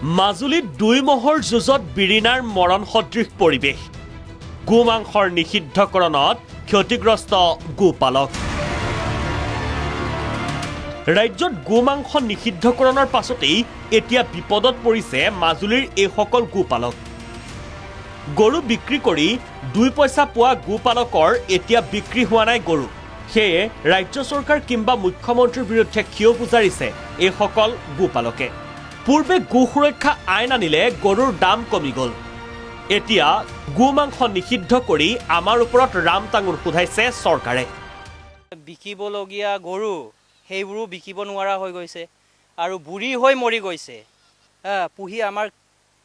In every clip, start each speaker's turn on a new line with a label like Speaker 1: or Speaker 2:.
Speaker 1: মাজুলীত দুই মহৰ যুঁজত বিৰিণাৰ মৰণ সদৃশ পৰিৱেশ গোমাংসৰ নিষিদ্ধকৰণত ক্ষতিগ্ৰস্ত গোপালক ৰাজ্যত গোমাংস নিষিদ্ধকৰণৰ পাছতেই এতিয়া বিপদত পৰিছে মাজুলীৰ এইসকল গোপালক গৰু বিক্ৰী কৰি 2 পইচা পোৱা গোপালকৰ এতিয়া বিক্ৰী হোৱা নাই গৰু সেয়ে ৰাজ্য চৰকাৰ কিংবা মুখ্যমন্ত্ৰীৰ বিৰুদ্ধে ক্ষোভ উজাৰিছে এইসকল গোপালকে পূৰ্বে গো সুৰক্ষা আইন আনিলে গৰুৰ দাম কমি গ'ল এতিয়া গোমাংস নিষিদ্ধ কৰি আমাৰ ওপৰত ৰাম টাঙুন খুধাইছে চৰকাৰে
Speaker 2: বিকিবলগীয়া গৰু সেইবোৰো বিকিব নোৱাৰা হৈ গৈছে আৰু বুঢ়ী হৈ মৰি গৈছে পুহি আমাৰ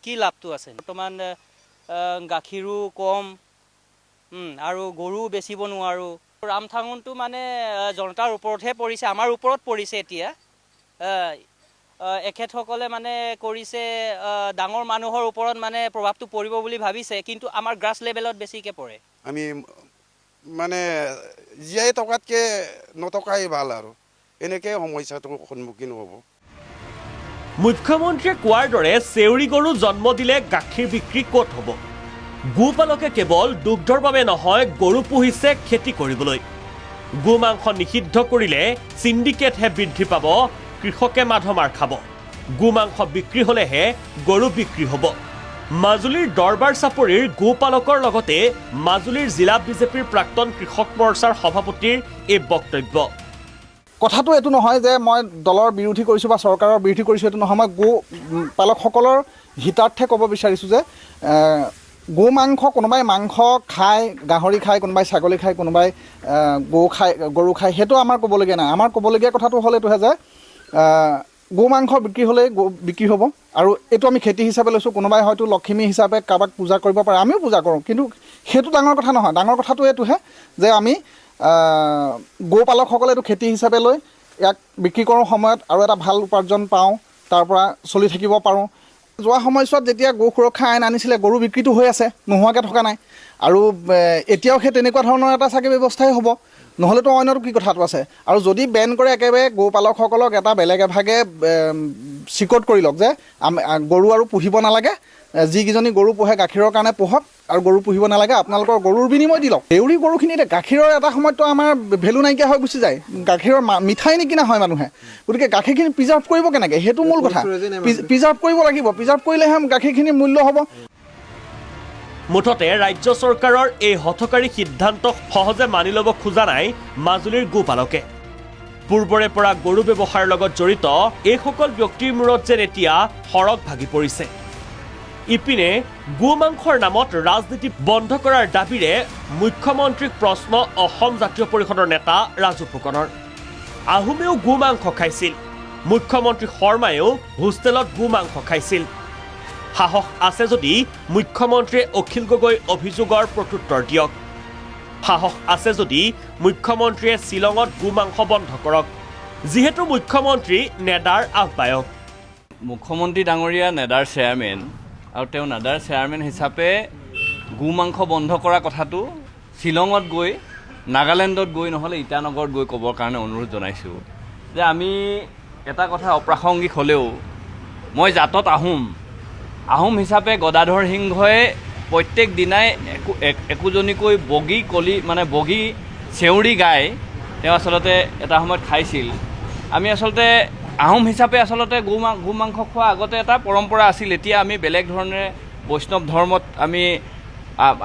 Speaker 2: কি লাভটো আছে বৰ্তমান গাখীৰো কম আৰু গৰু বেচিব নোৱাৰো ৰাম টাঙুনটো মানে জনতাৰ ওপৰতহে পৰিছে আমাৰ ওপৰত পৰিছে এতিয়া এখেতসকলে মানে কৰিছে ডাঙৰ মানুহৰ ওপৰত মানে প্ৰভাৱটো পৰিব বুলি ভাবিছে কিন্তু আমাৰ গ্ৰাছ লেভেলত বেছিকৈ পৰে
Speaker 3: আমি মানে জীয়াই টকাতকৈ নটকাই ভাল আৰু এনেকৈ সমস্যাটোৰ সন্মুখীন হ'ব
Speaker 1: মুখ্যমন্ত্ৰীয়ে কোৱাৰ দৰে চেউৰি গৰু জন্ম দিলে গাখীৰ বিক্ৰী ক'ত হ'ব গোপালকে কেৱল দুগ্ধৰ বাবে নহয় গৰু পুহিছে খেতি কৰিবলৈ গোমাংস নিষিদ্ধ কৰিলে সিন্ডিকেটহে বৃদ্ধি পাব কৃষকে মাধমাৰ খাব গোমাংস বিক্ৰী হ'লেহে গৰু বিক্ৰী হ'ব মাজুলীৰ দৰবাৰ চাপৰিৰ গোপালকৰ লগতে মাজুলীৰ জিলা বিজেপিৰ প্ৰাক্তন কৃষক মৰ্চাৰ সভাপতিৰ এই বক্তব্য
Speaker 4: কথাটো এটো নহয় যে মই দলৰ বিৰোধী কৰিছোঁ বা চৰকাৰৰ বিৰোধী কৰিছোঁ এটো নহয় মই গো পালকসকলৰ হিতাৰ্থে ক'ব বিচাৰিছোঁ যে গোমাংস কোনোবাই মাংস খায় গাহৰি খায় কোনোবাই ছাগলী খায় কোনোবাই গৰু খায় সেইটো আমাৰ ক'বলগীয়া নাই আমাৰ ক'বলগীয়া কথাটো হ'ল এইটোহে যে গোমাংস বিক্ৰী হ'লে বিক্ৰী হ'ব আৰু এইটো আমি খেতি হিচাপে লৈছোঁ কোনোবাই হয়তো লক্ষ্মী হিচাপে কাৰোবাক পূজা কৰিব পাৰে আমিও পূজা কৰোঁ কিন্তু সেইটো ডাঙৰ কথা নহয় ডাঙৰ কথাটো এইটোহে যে আমি গোপালকসকলে এইটো খেতি হিচাপে লৈ ইয়াক বিক্ৰী কৰোঁ সময়ত আৰু এটা ভাল উপাৰ্জন পাওঁ তাৰ পৰা চলি থাকিব পাৰোঁ যোৱা সময়ছোৱাত যেতিয়া গো সুৰক্ষা আইন আনিছিলে গৰু বিক্ৰীটো হৈ আছে নোহোৱাকৈ থকা নাই আৰু এতিয়াও সেই তেনেকুৱা ধৰণৰ এটা চাগে ব্যৱস্থাই হ'ব নহ'লেতো অন্যটো কি কথাটো আছে আৰু যদি বেন কৰে একেবাৰে গোপালকসকলক এটা বেলেগ এভাগে চিকট কৰি লওক যে গৰু আৰু পুহিব নালাগে যিকেইজনী গৰু পোহে গাখীৰৰ কাৰণে পোহক আৰু গৰু পুহিব নালাগে আপোনালোকৰ গৰুৰ বিনিময় দি লওক দেউৰী গৰুখিনিতে গাখীৰৰ এটা সময়ততো আমাৰ ভেলু নাইকিয়া হৈ গুচি যায় গাখীৰৰ মিঠাই নিকিনা হয় মানুহে গতিকে গাখীৰখিনি প্ৰিজাৰ্ভ কৰিব কেনেকৈ সেইটো মূল কথা প্ৰিজাৰ্ভ কৰিব লাগিব প্ৰিজাৰ্ভ কৰিলেহে গাখীৰখিনিৰ মূল্য হ'ব
Speaker 1: মুঠতে ৰাজ্য চৰকাৰৰ এই হঠকাৰী সিদ্ধান্ত সহজে মানি ল'ব খোজা নাই মাজুলীৰ গোপালকে পূৰ্বৰে পৰা গৰু ব্যৱসায়ৰ লগত জড়িত এইসকল ব্যক্তিৰ মূৰত যেন এতিয়া সৰগ ভাগি পৰিছে ইপিনে গোমাংসৰ নামত ৰাজনীতি বন্ধ কৰাৰ দাবীৰে মুখ্যমন্ত্ৰীক প্ৰশ্ন অসম জাতীয় পৰিষদৰ নেতা ৰাজু ফুকনৰ আহোমেও গোমাংস খাইছিল মুখ্যমন্ত্ৰী শৰ্মায়েও হোষ্টেলত গোমাংস খাইছিল সাহস আছে যদি মুখ্যমন্ত্ৰীয়ে অখিল গগৈ অভিযোগৰ প্ৰত্যুত্তৰ দিয়ক সাহস আছে যদি মুখ্যমন্ত্ৰীয়ে শ্বিলঙত গোমাংস বন্ধ কৰক যিহেতু মুখ্যমন্ত্ৰী নেডাৰ আহ্বায়ক
Speaker 5: মুখ্যমন্ত্ৰী ডাঙৰীয়া নেডাৰ চেয়াৰমেন আৰু তেওঁ নেডাৰ চেয়াৰমেন হিচাপে গোমাংস বন্ধ কৰা কথাটো শ্বিলঙত গৈ নাগালেণ্ডত গৈ নহ'লে ইটানগৰত গৈ ক'বৰ কাৰণে অনুৰোধ জনাইছোঁ যে আমি এটা কথা অপ্ৰাসংগিক হ'লেও মই জাতত আহোম হিচাপে গদাধৰ সিংহই প্ৰত্যেক দিনাই একোজনীকৈ বগী চেউৰি গাই তেওঁ আচলতে এটা সময়ত খাইছিল আমি আচলতে আহোম হিচাপে আচলতে গোমাংস খোৱা আগতে এটা পৰম্পৰা আছিল এতিয়া আমি বেলেগ ধৰণে বৈষ্ণৱ ধৰ্মত আমি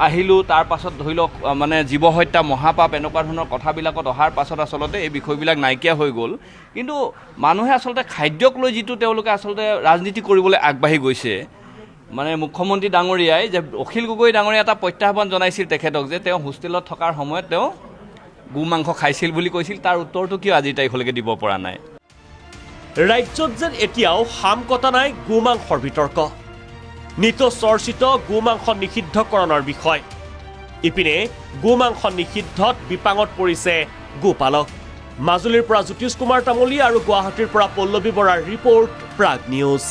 Speaker 5: আহিলোঁ তাৰ পাছত ধৰি লওক মানে জীৱ হত্যা মহাপাপ এনেকুৱা ধৰণৰ কথাবিলাকত অহাৰ পাছত আচলতে এই বিষয়বিলাক নাইকিয়া হৈ গ'ল কিন্তু মানুহে আচলতে খাদ্যক লৈ যিটো তেওঁলোকে আচলতে ৰাজনীতি কৰিবলৈ আগবাঢ়ি গৈছে মানে মুখ্যমন্ত্ৰী ডাঙৰীয়াই যে অখিল গগৈ ডাঙৰীয়া এটা প্ৰত্যাহ্বান জনাইছিল তেখেতক যে তেওঁ হোষ্টেলত থকাৰ সময়ত তেওঁ গোমাংস খাইছিল বুলি কৈছিল তাৰ উত্তৰটো কিয় আজিৰ তাৰিখলৈকে দিব পৰা নাই
Speaker 1: ৰাজ্যত যেন এতিয়াও হাম কটা নাই গোমাংসৰ বিতৰ্ক নিত চৰ্চিত গোমাংস নিষিদ্ধকৰণৰ বিষয় ইপিনে গোমাংস নিষিদ্ধত বিপাঙত পৰিছে গোপালক মাজুলীৰ পৰা জ্যোতিষ কুমাৰ তামুলী আৰু গুৱাহাটীৰ পৰা পল্লৱী বৰাৰ ৰিপৰ্ট প্ৰাগ নিউজ